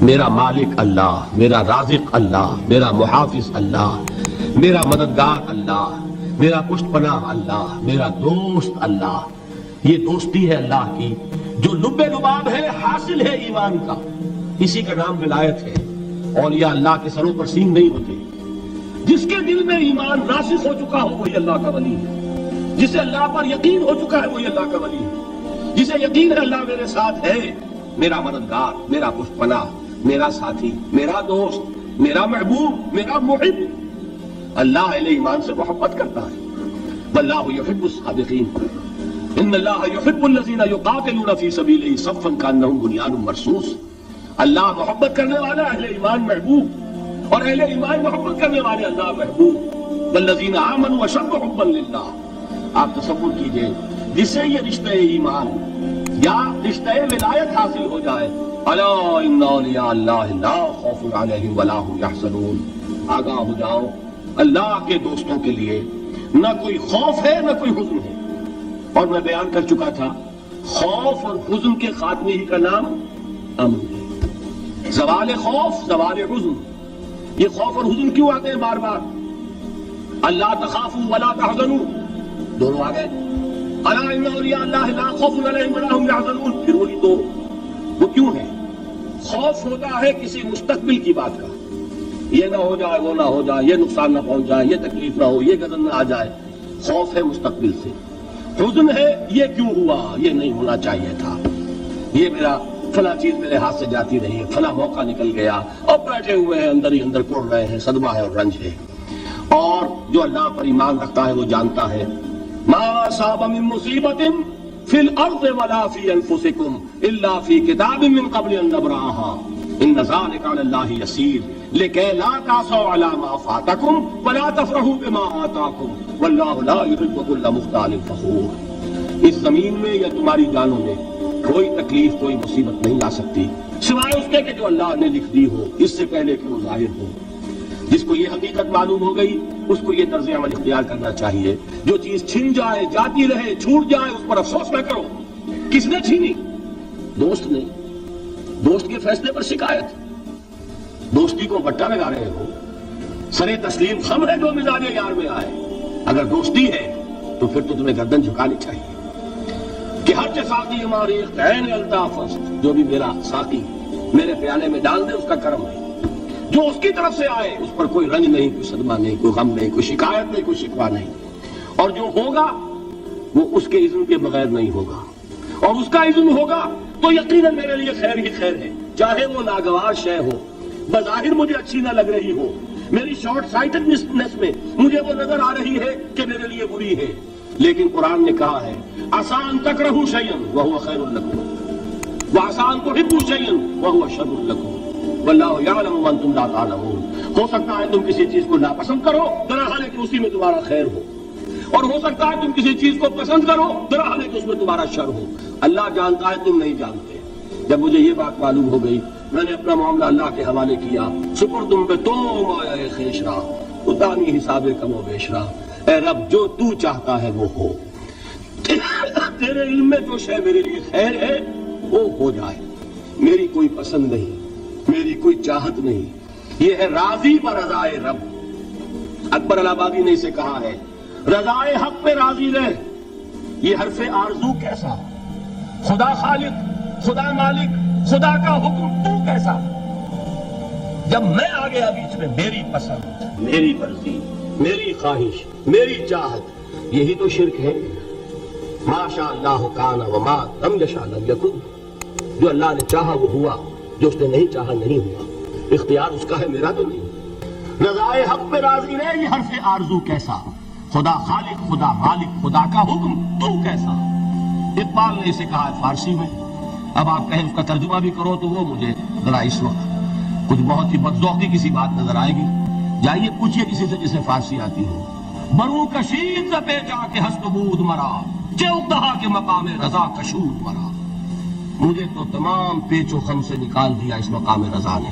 میرا مالک اللہ، میرا رازق اللہ، میرا محافظ اللہ، میرا مددگار اللہ، میرا پشت پناہ اللہ، میرا دوست اللہ. یہ دوستی ہے اللہ کی جو لب لباب ہے، حاصل ہے ایمان کا. اسی کا نام ولایت ہے. اولیاء اللہ کے سروں پر سینگ نہیں ہوتے. جس کے دل میں ایمان راسخ ہو چکا ہو وہی اللہ کا ولی ہے. جسے اللہ پر یقین ہو چکا ہے وہی اللہ کا ولی ہے. جسے یقین ہے اللہ میرے ساتھ ہے، میرا مددگار، میرا پشت پناہ، میرا ساتھی، میرا دوست، میرا محبوب، میرا محب. اللہ اہل ایمان سے محبت کرتا ہے. واللہ یحب الصادقین. ان اللہ یحب الذین یقاتلون فی سبیلہ صفا کانہم بنیان مرصوص. اللہ محبت کرنے والا، اہل ایمان محبوب، اور اہل ایمان محبت کرنے والے اللہ محبوب. والذین آمنوا اشد حبا للہ. آپ تصور کیجئے جسے یہ رشتہ ایمان یا رشتہ ولایت حاصل ہو جائے، الا ان اولیاء اللہ لا خوف علیہم ولا هم یحزنون. آگاہ ہو جاؤ، اللہ کے دوستوں کے لیے نہ کوئی خوف ہے نہ کوئی حزن ہے. اور میں بیان کر چکا تھا، خوف اور حزن کے خاتمے ہی کا نام امن ہے. زوال خوف، زوال حزن. یہ خوف اور حزن کیوں آتے ہیں بار بار؟ اللہ تخافوا ولا تحزنوا، دونوں آ گئے. الا ان اولیاء اللہ لا خوف علیہم ولا هم یحزنون، پھر وہی دو. وہ کیوں ہے؟ خوف ہوتا ہے کسی مستقبل کی بات کا، یہ نہ ہو جائے، وہ نہ ہو جائے، یہ نقصان نہ پہنچ جائے، یہ تکلیف نہ ہو، یہ غضب نہ آ جائے. خوف ہے مستقبل سے. حزن ہے یہ کیوں ہوا، یہ نہیں ہونا چاہیے تھا، یہ میرا فلاں چیز میرے ہاتھ سے جاتی رہی، فلاں موقع نکل گیا، اور بیٹھے ہوئے ہیں اندر ہی اندر کوڑ رہے ہیں. صدمہ ہے اور رنج ہے. اور جو اللہ پر ایمان رکھتا ہے وہ جانتا ہے ما اصاب من مصیبت فی الارض ولا فی انفسکم الا فی کتاب من قبل ان نبرأها ان ذلک علی اللہ یسیر لکی لا تعصوا علی ما فاتکم ولا تفرحوا بما آتاکم واللہ لا یحب کل مختال فخور. اس زمین میں یا تمہاری جانوں میں کوئی تکلیف، کوئی مصیبت نہیں آ سکتی سوائے اس کے کہ جو اللہ نے لکھ دی ہو، اس سے پہلے کہ وہ ظاہر ہو. جس کو یہ حقیقت معلوم ہو گئی اس کو یہ طرز عمل اختیار کرنا چاہیے. جو چیز چھن جائے، جاتی رہے، چھوٹ جائے، اس پر افسوس نہ کرو. کس نے چھینی؟ دوست نے. دوست کے فیصلے پر شکایت. دوستی کو بٹا لگا رہے ہو. سرے تسلیم خم ہے جو مزاج یار میں آئے. اگر دوستی ہے تو پھر تو تمہیں گردن جھکانی چاہیے کہ ہر ساقی ہماری عین الطاف، جو بھی میرا ساقی میرے پیالے میں ڈال دے اس کا کرم ہے. جو اس کی طرف سے آئے اس پر کوئی رنج نہیں، کوئی صدمہ نہیں، کوئی غم نہیں، کوئی شکایت نہیں، کوئی شکوہ نہیں. اور جو ہوگا وہ اس کے اذن کے بغیر نہیں ہوگا، اور اس کا اذن ہوگا تو یقیناً میرے لیے خیر ہی خیر ہے. چاہے وہ ناگوار شے ہو، بظاہر مجھے اچھی نہ لگ رہی ہو، میری شارٹ سائٹڈنس میں مجھے وہ نظر آ رہی ہے کہ میرے لیے بری ہے، لیکن قرآن نے کہا ہے عسیٰ ان تکرہوا شیئا وہو خیر لکم وعسیٰ ان تحبوا شیئا وہو شر لکم واللہ یعلم وانتم لا تعلمون. ہو سکتا ہے تم کسی چیز کو ناپسند کرو، درحال ہے کہ اسی میں تمہارا خیر ہو، اور ہو سکتا ہے تم کسی چیز کو پسند کرو، درحال ہے کہ اس میں تمہارا شر ہو. اللہ جانتا ہے، تم نہیں جانتے. جب مجھے یہ بات معلوم ہو گئی میں نے اپنا معاملہ اللہ کے حوالے کیا. سپردم پہ تو مایا خیش راہ اتانی حساب کم و بیش راہ. اے رب جو تو چاہتا ہے وہ ہو. تیرے علم میں جو شے میرے لیے خیر ہے وہ ہو جائے. میری کوئی پسند نہیں، میری کوئی چاہت نہیں. یہ ہے راضی برضائے رب. اکبر الہآبادی نے اسے کہا ہے رضائے حق پہ راضی رہ. یہ حرف آرزو کیسا؟ خدا خالق، خدا مالک، خدا کا حکم تو کیسا؟ جب میں آ گیا بیچ میں میری پسند، میری مرضی، میری خواہش، میری چاہت، یہی تو شرک ہے. ما شاء اللہ کان وما لم یشاء لم یکن. جو اللہ نے چاہا وہ ہوا، جو اس نے نہیں چاہا نہیں ہوا. اختیار اس کا ہے، میرا تو نہیں. رضائے حق پہ راضی رہے، یہ حرف آرزو کیسا؟ خدا خالق، خدا مالک، خدا کا حکم تو کیسا؟ اقبال نے اسے کہا ہے فارسی میں. اب آپ کہیں اس کا ترجمہ بھی کرو تو وہ مجھے ذرا اس وقت کچھ بہت ہی بدذوقی کسی بات نظر آئے گی. جائیے پوچھئے کسی سے جسے فارسی آتی ہو. برو کشید ز پیچا کے ہست بود مرا چه اقدہا کے مقام رضا کشود مرا. مجھے تو تمام پیچ و خم سے نکال دیا اس مقام رضا نے.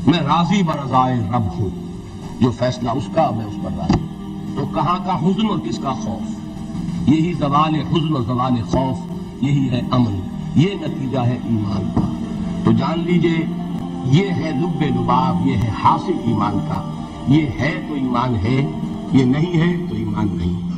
میں راضی برضائے رب ہوں. جو فیصلہ اس کا میں اس پر راضی. تو کہاں کا حزن اور کس کا خوف؟ یہی زوال حزن اور زوال خوف، یہی ہے امن. یہ نتیجہ ہے ایمان کا. تو جان لیجئے یہ ہے لب لباب، یہ ہے حاصل ایمان کا. یہ ہے تو ایمان ہے، یہ نہیں ہے تو ایمان نہیں.